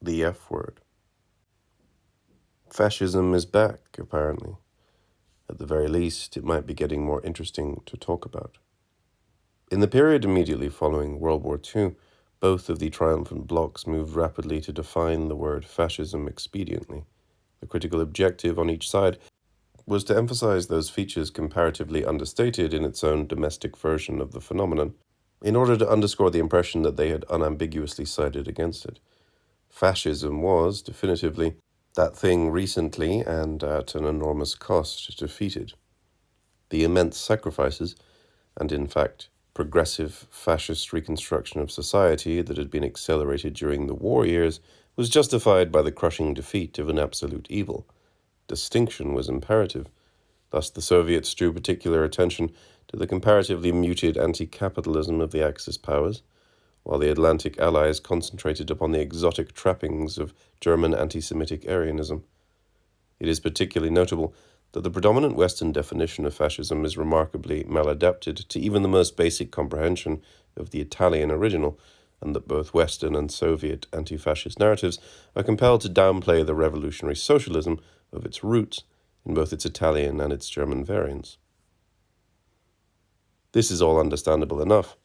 The F word. Fascism is back, apparently. At the very least, it might be getting more interesting to talk about. In the period immediately following World War II, both of the triumphant blocs moved rapidly to define the word fascism expediently. The critical objective on each side was to emphasize those features comparatively understated in its own domestic version of the phenomenon, in order to underscore the impression that they had unambiguously sided against it. Fascism was, definitively, that thing recently and at an enormous cost defeated. The immense sacrifices, and in fact progressive fascist reconstruction of society that had been accelerated during the war years, was justified by the crushing defeat of an absolute evil. Distinction was imperative. Thus the Soviets drew particular attention to the comparatively muted anti-capitalism of the Axis powers, while the Atlantic Allies concentrated upon the exotic trappings of German anti-Semitic Aryanism. It is particularly notable that the predominant Western definition of fascism is remarkably maladapted to even the most basic comprehension of the Italian original, and that both Western and Soviet anti-fascist narratives are compelled to downplay the revolutionary socialism of its roots in both its Italian and its German variants. This is all understandable enough,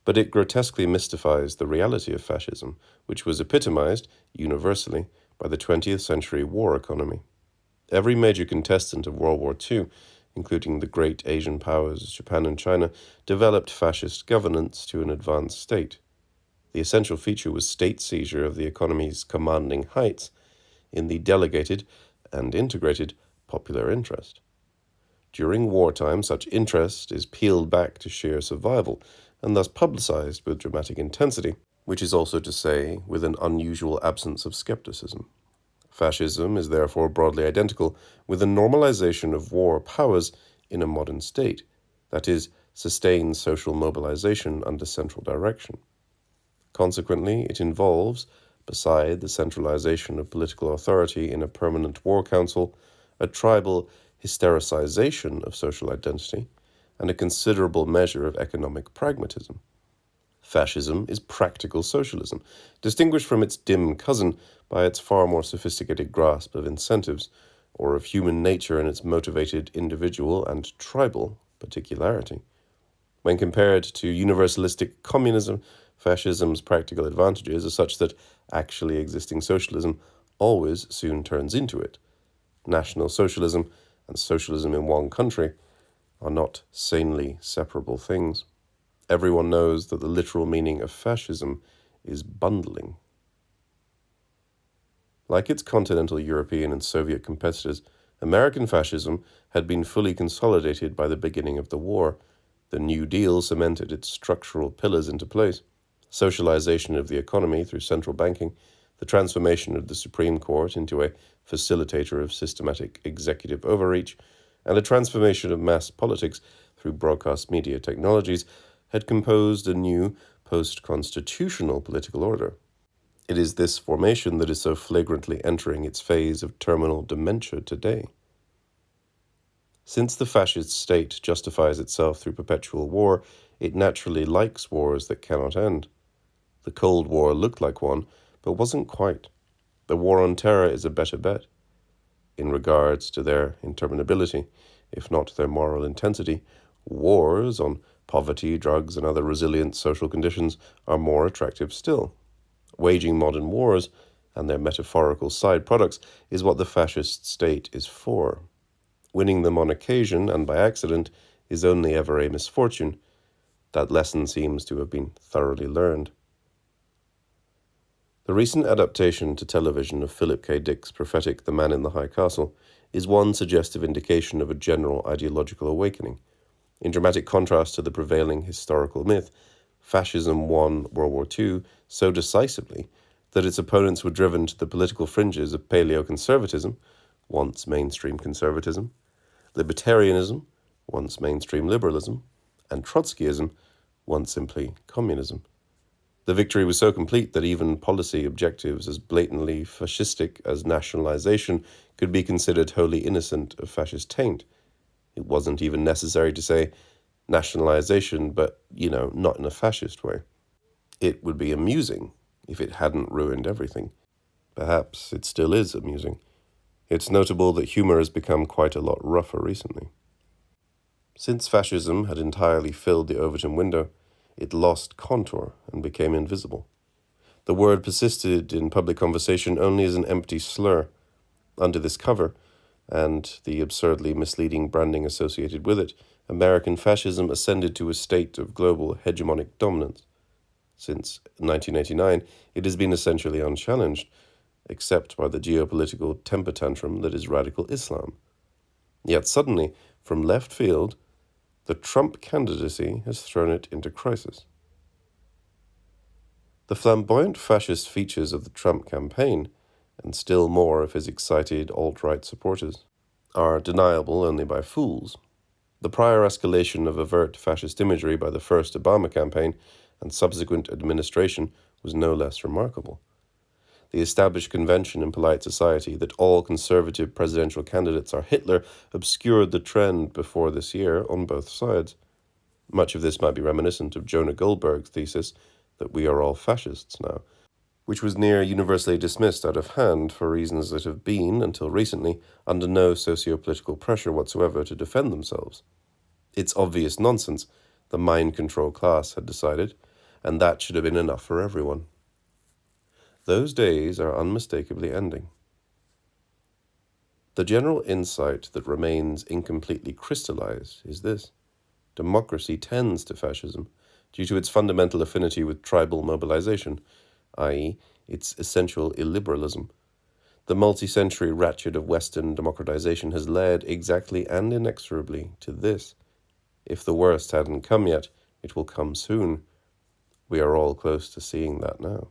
but it grotesquely mystifies the reality of fascism, which was epitomized, universally, by the 20th century war economy. Every major contestant of World War II, including the great Asian powers, Japan and China, developed fascist governance to an advanced state. The essential feature was state seizure of the economy's commanding heights in the delegated and integrated popular interest. During wartime, such interest is peeled back to sheer survival, and thus publicized with dramatic intensity, which is also to say, with an unusual absence of skepticism. Fascism is therefore broadly identical with the normalization of war powers in a modern state, that is, sustained social mobilization under central direction. Consequently, it involves, beside the centralization of political authority in a permanent war council, a tribal hystericization of social identity, and a considerable measure of economic pragmatism. Fascism is practical socialism, distinguished from its dim cousin by its far more sophisticated grasp of incentives, or of human nature and its motivated individual and tribal particularity. When compared to universalistic communism, fascism's practical advantages are such that actually existing socialism always soon turns into it. National socialism and socialism in one country are not sanely separable things. Everyone knows that the literal meaning of fascism is bundling. Like its continental European and Soviet competitors, American fascism had been fully consolidated by the beginning of the war. The New Deal cemented its structural pillars into place: socialization of the economy through central banking, the transformation of the Supreme Court into a facilitator of systematic executive overreach, and a transformation of mass politics through broadcast media technologies, had composed a new post-constitutional political order. It is this formation that is so flagrantly entering its phase of terminal dementia today. Since the fascist state justifies itself through perpetual war, it naturally likes wars that cannot end. The Cold War looked like one, but wasn't quite. The war on terror is a better bet. In regards to their interminability, if not their moral intensity, wars on poverty, drugs, and other resilient social conditions are more attractive still. Waging modern wars, and their metaphorical side products, is what the fascist state is for. Winning them on occasion and by accident is only ever a misfortune. That lesson seems to have been thoroughly learned. The recent adaptation to television of Philip K. Dick's prophetic The Man in the High Castle is one suggestive indication of a general ideological awakening. In dramatic contrast to the prevailing historical myth, fascism won World War II so decisively that its opponents were driven to the political fringes of paleoconservatism, once mainstream conservatism, libertarianism, once mainstream liberalism, and Trotskyism, once simply communism. The victory was so complete that even policy objectives as blatantly fascistic as nationalization could be considered wholly innocent of fascist taint. It wasn't even necessary to say nationalization, but, not in a fascist way. It would be amusing if it hadn't ruined everything. Perhaps it still is amusing. It's notable that humour has become quite a lot rougher recently. Since fascism had entirely filled the Overton window, it lost contour and became invisible. The word persisted in public conversation only as an empty slur. Under this cover, and the absurdly misleading branding associated with it, American fascism ascended to a state of global hegemonic dominance. Since 1989, it has been essentially unchallenged, except by the geopolitical temper tantrum that is radical Islam. Yet suddenly, from left field, the Trump candidacy has thrown it into crisis. The flamboyant fascist features of the Trump campaign, and still more of his excited alt-right supporters, are deniable only by fools. The prior escalation of overt fascist imagery by the first Obama campaign and subsequent administration was no less remarkable. The established convention in polite society that all conservative presidential candidates are Hitler obscured the trend before this year on both sides. Much of this might be reminiscent of Jonah Goldberg's thesis that we are all fascists now, which was near universally dismissed out of hand for reasons that have been, until recently, under no socio-political pressure whatsoever to defend themselves. It's obvious nonsense, the mind control class had decided, and that should have been enough for everyone. Those days are unmistakably ending. The general insight that remains incompletely crystallized is this: democracy tends to fascism due to its fundamental affinity with tribal mobilization, i.e., its essential illiberalism. The multi-century ratchet of Western democratization has led exactly and inexorably to this. If the worst hadn't come yet, it will come soon. We are all close to seeing that now.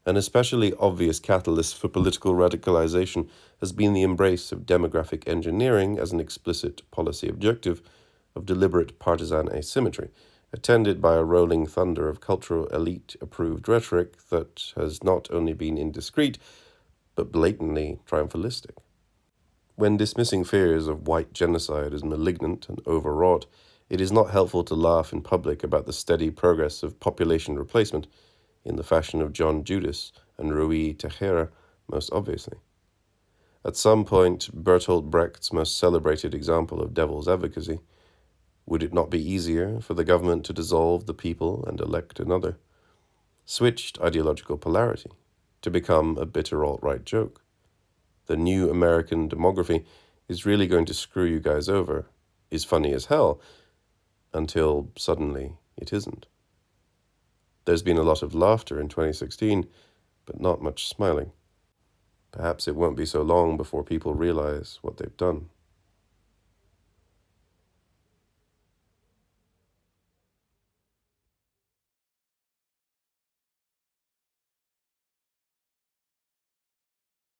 An especially obvious catalyst for political radicalization has been the embrace of demographic engineering as an explicit policy objective of deliberate partisan asymmetry, attended by a rolling thunder of cultural elite-approved rhetoric that has not only been indiscreet, but blatantly triumphalistic. When dismissing fears of white genocide as malignant and overwrought, it is not helpful to laugh in public about the steady progress of population replacement, in the fashion of John Judas and Rui Teixeira, most obviously. At some point, Bertolt Brecht's most celebrated example of devil's advocacy, would it not be easier for the government to dissolve the people and elect another, switched ideological polarity to become a bitter alt-right joke. The new American demography is really going to screw you guys over, is funny as hell, until suddenly it isn't. There's been a lot of laughter in 2016, but not much smiling. Perhaps it won't be so long before people realize what they've done.